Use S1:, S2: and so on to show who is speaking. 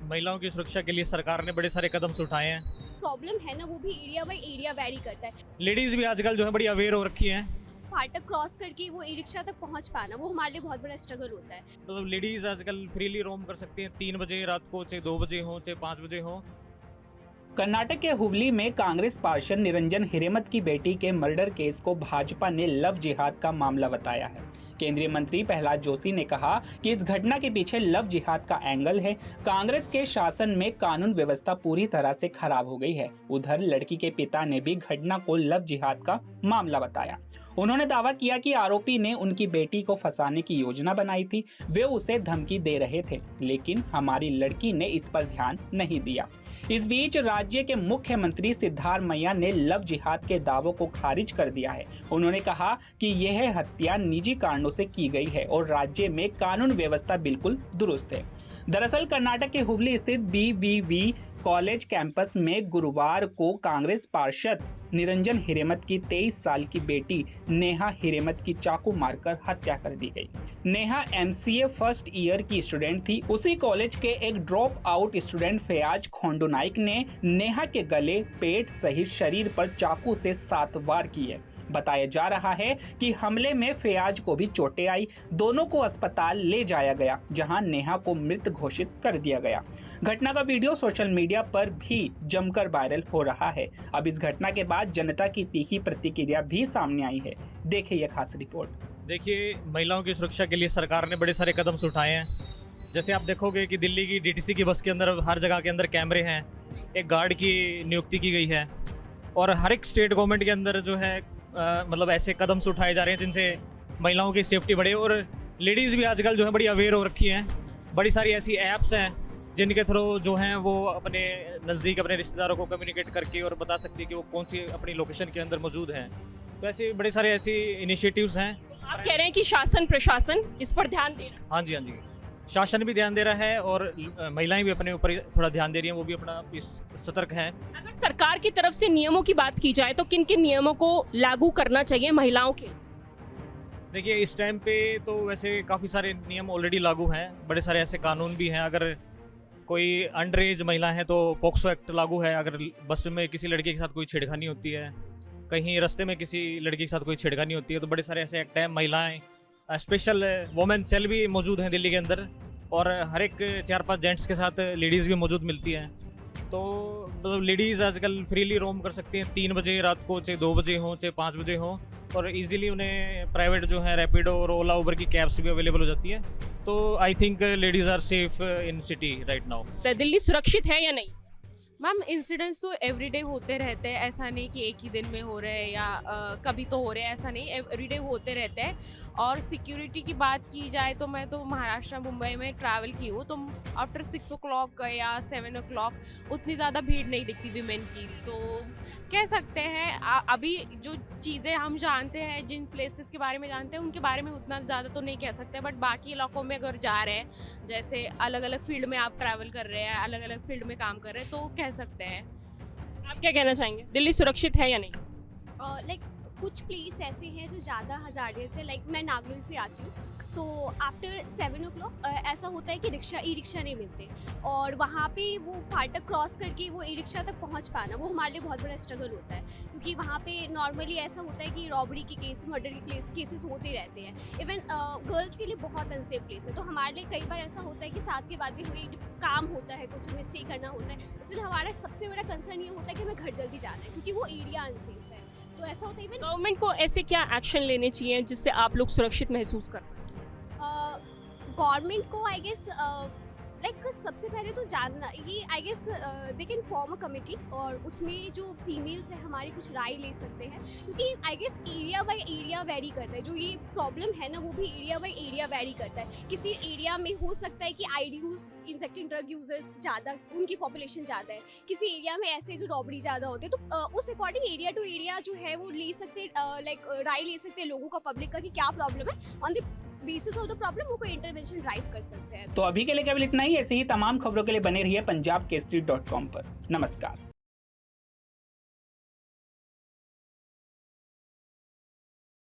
S1: महिलाओं की सुरक्षा के लिए सरकार ने बड़े सारे कदम उठाए हैं।
S2: प्रॉब्लम है ना, वो भी एरिया बाय एरिया वेरी करता है।
S1: लेडीज भी आजकल जो है बड़ी अवेयर हो रखी हैं।
S2: फाटक क्रॉस करके वो ई रिक्शा तक पहुंच पाना, वो हमारे लिए बहुत बड़ा स्ट्रगल होता है।
S1: मतलब लेडीज आजकल फ्रीली रोम कर सकती हैं 3 बजे रात को, चाहे 2 बजे हो, चाहे 5 बजे हो।
S3: कर्नाटक के हुबली में कांग्रेस पार्षद निरंजन हिरेमत की बेटी के मर्डर केस को भाजपा ने लव जिहाद का मामला बताया है। केंद्रीय मंत्री प्रहलाद जोशी ने कहा कि इस घटना के पीछे लव जिहाद का एंगल है। कांग्रेस के शासन में कानून व्यवस्था पूरी तरह से खराब हो गई है। उधर लड़की के पिता ने भी घटना को लव जिहाद का मामला बताया। उन्होंने दावा किया कि आरोपी ने उनकी बेटी को फंसाने की योजना बनाई थी। वे उसे धमकी दे रहे थे, लेकिन हमारी लड़की ने इस पर ध्यान नहीं दिया। इस बीच राज्य के मुख्यमंत्री सिद्धारमैया ने लव जिहाद के दावों को खारिज कर दिया है। उन्होंने कहा कि यह हत्या निजी कारणों से की गई है और राज्य में कानून व्यवस्था बिल्कुल दुरुस्त है। दरअसल कर्नाटक के हुबली स्थित BVV कॉलेज कैंपस में गुरुवार को कांग्रेस पार्षद निरंजन हिरेमत की 23 साल की बेटी नेहा हिरेमत की चाकू मारकर हत्या कर दी गई। नेहा MCA फर्स्ट ईयर की स्टूडेंट थी। उसी कॉलेज के एक dropout student Fayaz Khondu Naik ने नेहा के गले, पेट सहित शरीर पर चाकू से 7 वार किए। बताया जा रहा है कि हमले में फयाज को भी चोटें आई। दोनों को अस्पताल ले जाया गया, जहां नेहा को मृत घोषित कर दिया गया। घटना का वीडियो सोशल मीडिया पर भी जमकर वायरल हो रहा है। अब इस घटना के बाद जनता की तीखी प्रतिक्रिया भी सामने आई है। देखिए यह खास रिपोर्ट।
S1: देखिए, महिलाओं की सुरक्षा के लिए सरकार ने बड़े सारे कदम उठाए हैं। जैसे आप देखोगे कि दिल्ली की DTC की बस के अंदर हर जगह के अंदर कैमरे हैं, एक गार्ड की नियुक्ति की गई है और हर एक स्टेट गवर्नमेंट के अंदर जो है मतलब ऐसे कदम उठाए जा रहे हैं जिनसे महिलाओं की सेफ्टी बढ़े। और लेडीज़ भी आजकल जो है बड़ी अवेयर हो रखी हैं। बड़ी सारी ऐसी ऐप्स हैं जिनके थ्रू जो हैं वो अपने नज़दीक अपने रिश्तेदारों को कम्युनिकेट करके और बता सकती है कि वो कौन सी अपनी लोकेशन के अंदर मौजूद हैं। तो ऐसे बड़े सारे ऐसी इनिशिएटिव्स हैं।
S4: आप कह रहे हैं कि शासन प्रशासन इस पर ध्यान दे रहा है।
S1: हाँ जी, हाँ जी, शासन भी ध्यान दे रहा है और महिलाएं भी अपने ऊपर थोड़ा ध्यान दे रही हैं। वो भी अपना सतर्क हैं।
S4: अगर सरकार की तरफ से नियमों की बात की जाए तो किन किन नियमों को लागू करना चाहिए महिलाओं के?
S1: देखिए, इस टाइम पे तो वैसे काफ़ी सारे नियम ऑलरेडी लागू हैं। बड़े सारे ऐसे कानून भी हैं। अगर कोई अंडर एज महिला है तो पॉक्सो एक्ट लागू है। अगर बस में किसी लड़के के साथ कोई छेड़खानी होती है, कहीं रास्ते में किसी लड़के के साथ कोई छेड़खानी होती है, तो बड़े सारे ऐसे एक्ट हैं। महिलाएं स्पेशल वुमेन सेल भी मौजूद हैं दिल्ली के अंदर और हर एक 4-5 जेंट्स के साथ लेडीज़ भी मौजूद मिलती हैं। तो मतलब लेडीज़ आजकल फ्रीली रोम कर सकती हैं 3 बजे रात को, चाहे 2 बजे हो, चाहे 5 बजे हो, और इजीली उन्हें प्राइवेट जो है रैपिडो और ओला उबर की कैब्स भी अवेलेबल हो जाती है। तो I think ladies are safe in city right now.
S4: Delhi सुरक्षित है या नहीं?
S5: मैम, इंसिडेंट्स तो एवरीडे होते रहते हैं। ऐसा नहीं कि एक ही दिन में हो रहे हैं या कभी तो हो रहे हैं, ऐसा नहीं, एवरीडे होते रहते हैं। और सिक्योरिटी की बात की जाए तो मैं तो महाराष्ट्र मुंबई में ट्रैवल की हूँ, तो आफ्टर 6 o'clock या 7 o'clock उतनी ज़्यादा भीड़ नहीं दिखती वीमेन की। तो कह सकते हैं अभी जो चीज़ें हम जानते हैं, जिन प्लेसेस के बारे में जानते हैं, उनके बारे में उतना ज़्यादा तो नहीं कह सकते। बट बाकी इलाकों में अगर जा रहे हैं, जैसे अलग अलग फील्ड में आप ट्रैवल कर रहे हैं, अलग अलग फील्ड में काम कर रहे हैं, तो कह सकते हैं।
S4: आप क्या कहना चाहेंगे, दिल्ली सुरक्षित है या नहीं?
S2: लाइक कुछ प्लेस ऐसे हैं जो ज़्यादा हज़ार्डियस है। लाइक मैं नागलोई से आती हूँ, तो आफ्टर 7 o'clock ऐसा होता है कि ई रिक्शा नहीं मिलते, और वहाँ पे वो फाटक क्रॉस करके वो ई रिक्शा तक पहुँच पाना, वो हमारे लिए बहुत बड़ा स्ट्रगल होता है। क्योंकि वहाँ पे नॉर्मली ऐसा होता है कि रॉबरी के केस, मर्डर के केसेस होते रहते हैं। इवन गर्ल्स के लिए बहुत अनसेफ प्लेस है। तो हमारे लिए कई बार ऐसा होता है कि साथ के बाद भी हमें काम होता है, कुछ हमें स्टे करना होता है। इसलिए हमारा सबसे बड़ा कंसर्न ये होता है कि हमें घर जल्दी जाना है, क्योंकि वो एरिया अनसेफ है। तो ऐसा होता है। इवन
S4: गवर्नमेंट को ऐसे क्या एक्शन लेने चाहिए जिससे आप लोग सुरक्षित महसूस कर पाएं?
S2: गवर्नमेंट को आई गेस लाइक सबसे पहले तो जानना ये, I guess they can form a committee, और उसमें जो फीमेल्स है हमारी कुछ राय ले सकते हैं। क्योंकि I guess area by area vary करता है। जो ये प्रॉब्लम है ना, वो भी एरिया बाय एरिया वेरी करता है। किसी एरिया में हो सकता है कि IDUs, इंसेक्टिंग ड्रग यूजर्स ज़्यादा, उनकी पॉपुलेशन ज़्यादा है। किसी एरिया में ऐसे जो रॉबरी ज़्यादा होते हैं, तो उस अकॉर्डिंग एरिया टू एरिया जो है वो ले सकते, लाइक राय ले सकते हैं लोगों का, पब्लिक का, कि क्या प्रॉब्लम है। On the basis of the problem वो कोई इंटरवेंशन ड्राइव कर सकते हैं।
S3: तो अभी के लिए केवल इतना ही। ऐसे ही तमाम खबरों के लिए बने रहिए punjabkesari.com पर। नमस्कार।